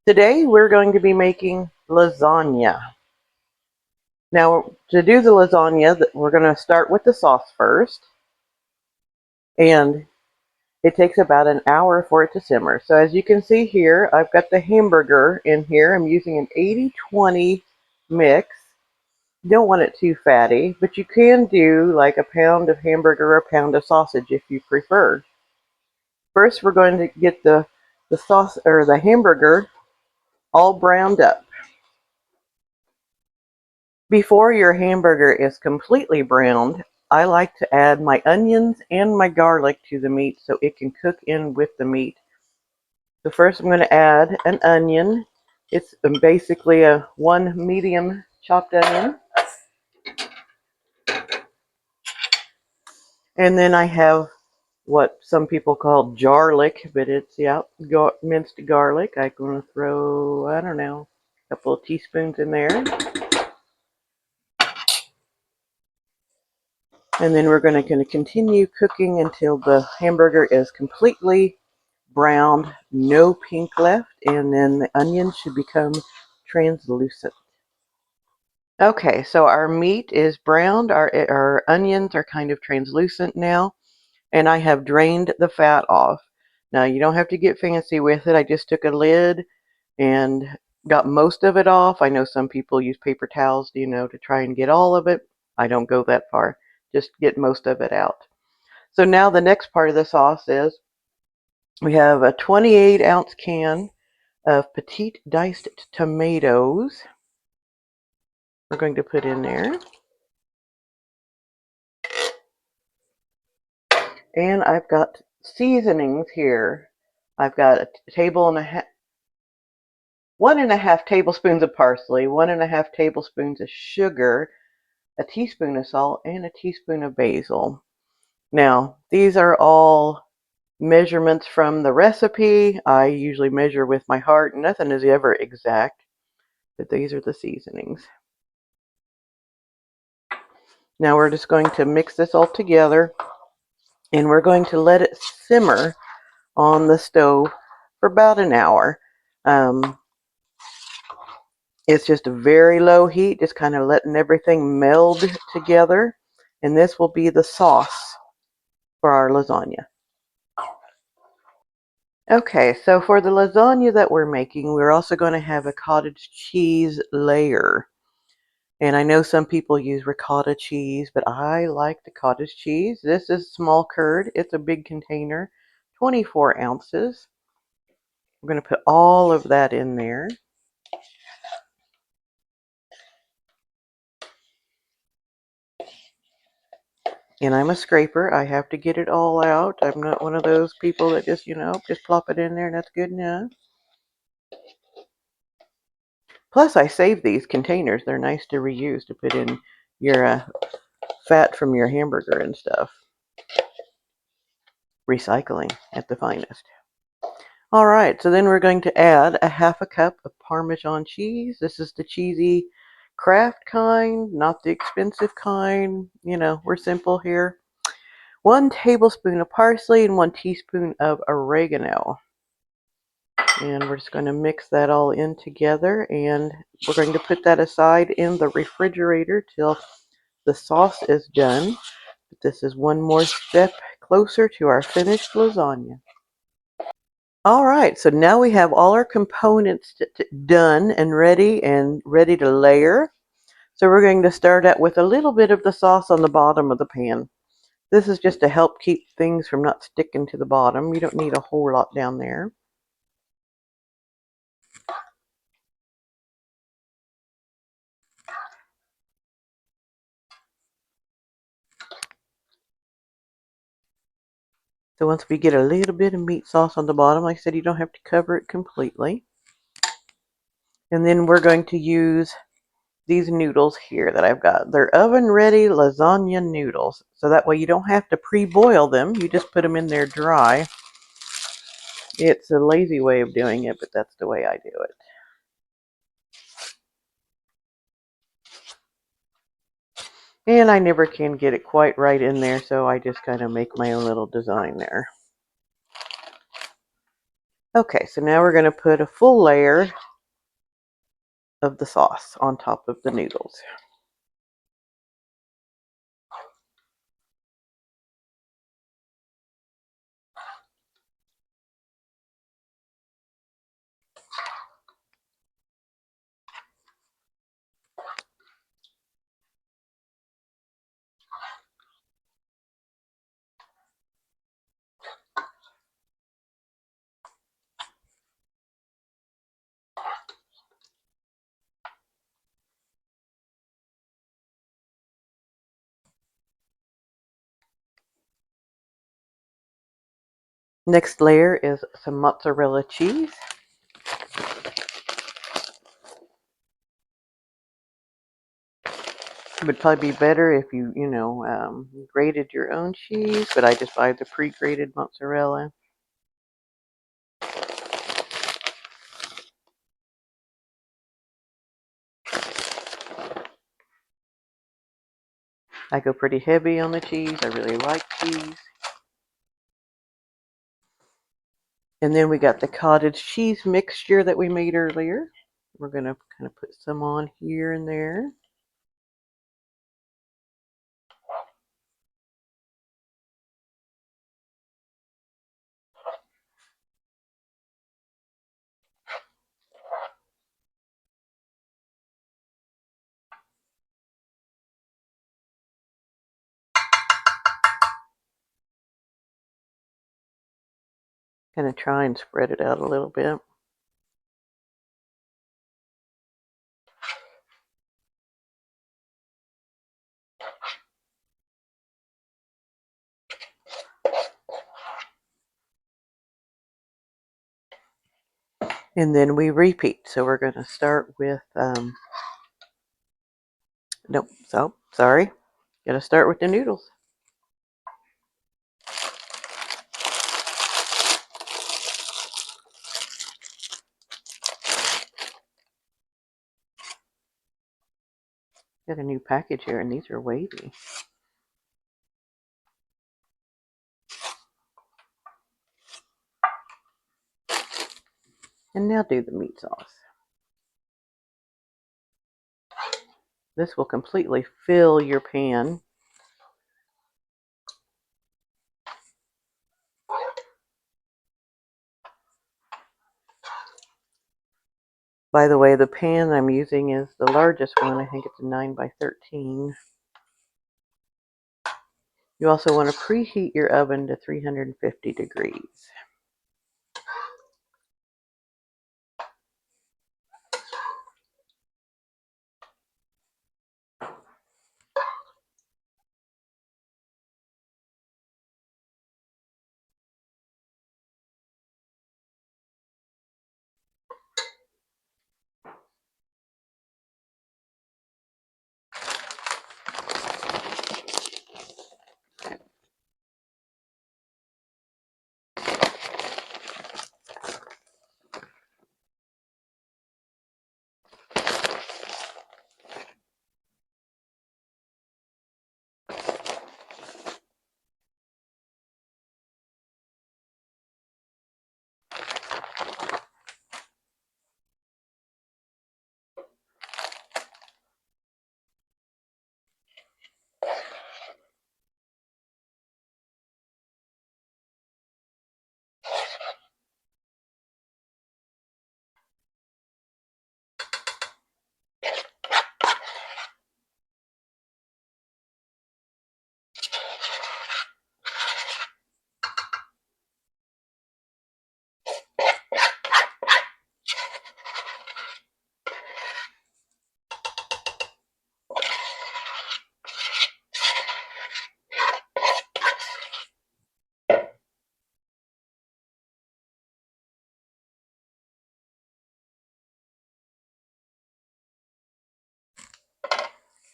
Today we're going to be making lasagna. Now to do the lasagna, we're going to start with the sauce first, and it takes about an hour for it to simmer. So as you can see here, I've got the hamburger in here. I'm using an 80-20 mix. You don't want it too fatty, but you can do like a pound of hamburger or a pound of sausage if you prefer. First, we're going to get the sauce or the hamburger all browned up. Before your hamburger is completely browned, I like to add my onions and my garlic to the meat so it can cook in with the meat. So first I'm going to add an onion. It's basically one medium chopped onion. And then I have what some people call jarlic, but it's, yeah, minced garlic. I'm going to throw, I don't know, a couple of teaspoons in there. And then we're going to continue cooking until the hamburger is completely browned, no pink left, and then the onion should become translucent. Okay, so our meat is browned, our onions are kind of translucent now, and I have drained the fat off. Now you don't have to get fancy with it. I just took a lid and got most of it off. I know some people use paper towels, to try and get all of it. I don't go that far. Just get most of it out. So now the next part of the sauce is we have a 28-ounce can of petite diced tomatoes we're going to put in there. And I've got seasonings here. I've got a table and a half, 1.5 tablespoons of parsley, 1.5 tablespoons of sugar, a teaspoon of salt, and a teaspoon of basil. Now, these are all measurements from the recipe. I usually measure with my heart. Nothing is ever exact, but these are the seasonings. Now we're just going to mix this all together, and we're going to let it simmer on the stove for about an hour. It's just a very low heat, just kind of letting everything meld together. And this will be the sauce for our lasagna. Okay, so for the lasagna that we're making, we're also going to have a cottage cheese layer. And I know some people use ricotta cheese, but I like the cottage cheese. This is small curd. It's a big container, 24 ounces. We're going to put all of that in there. And I'm a scraper. I have to get it all out. I'm not one of those people that just plop it in there and that's good enough. Plus, I save these containers. They're nice to reuse to put in your fat from your hamburger and stuff. Recycling at the finest. All right, so then we're going to add a 1/2 cup of Parmesan cheese. This is the cheesy Kraft kind, not the expensive kind. We're simple here. 1 tablespoon of parsley and 1 teaspoon of oregano. And we're just going to mix that all in together, and we're going to put that aside in the refrigerator till the sauce is done. But this is one more step closer to our finished lasagna. All right, so now we have all our components done and ready to layer. So we're going to start out with a little bit of the sauce on the bottom of the pan. This is just to help keep things from not sticking to the bottom. You don't need a whole lot down there. So once we get a little bit of meat sauce on the bottom, like I said, you don't have to cover it completely. And then we're going to use these noodles here that I've got. They're oven-ready lasagna noodles. So that way you don't have to pre-boil them. You just put them in there dry. It's a lazy way of doing it, but that's the way I do it. And I never can get it quite right in there, so I just kind of make my own little design there. Okay, so now we're going to put a full layer of the sauce on top of the noodles. Next layer is some mozzarella cheese. It would probably be better if you grated your own cheese, but I just buy the pre-grated mozzarella. I go pretty heavy on the cheese. I really like cheese. And then we got the cottage cheese mixture that we made earlier. We're going to kind of put some on here and there. Kind of try and spread it out a little bit. And then we repeat. So we're going to start with, sorry. Got to start with the noodles. Got a new package here, and these are wavy. And now do the meat sauce. This will completely fill your pan. By the way, the pan I'm using is the largest one. I think it's a 9 by 13. You also want to preheat your oven to 350 degrees.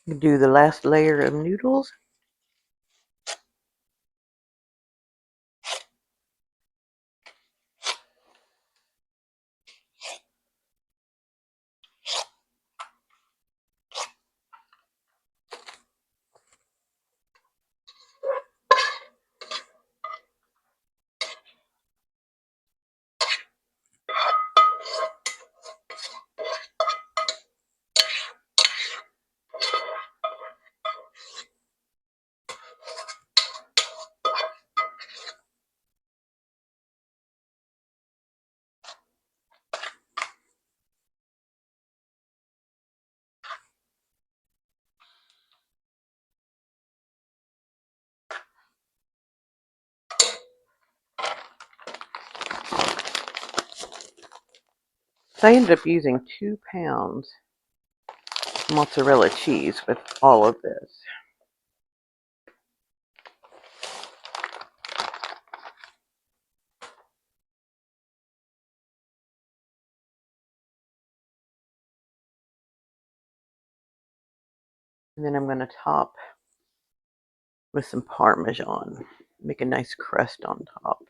You do the last layer of noodles. I ended up using 2 pounds mozzarella cheese with all of this. And then I'm going to top with some Parmesan. Make a nice crust on top.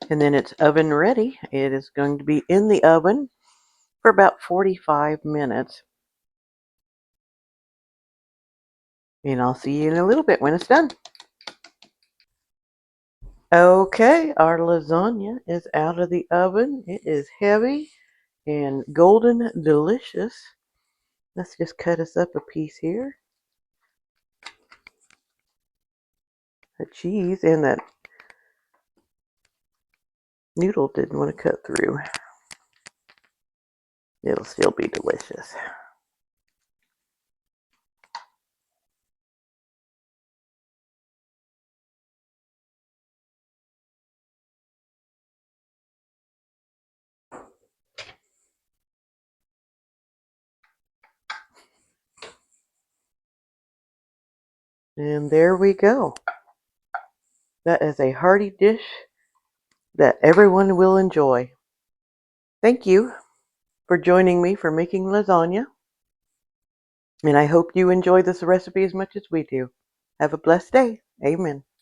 And then it's oven ready. It is going to be in the oven for about 45 minutes. And I'll see you in a little bit when it's done. Okay, our lasagna is out of the oven. It is heavy and golden delicious. Let's just cut us up a piece here. The cheese and that noodle didn't want to cut through. It'll still be delicious. And there we go. That is a hearty dish that everyone will enjoy. Thank you for joining me for making lasagna. And I hope you enjoy this recipe as much as we do. Have a blessed day. Amen.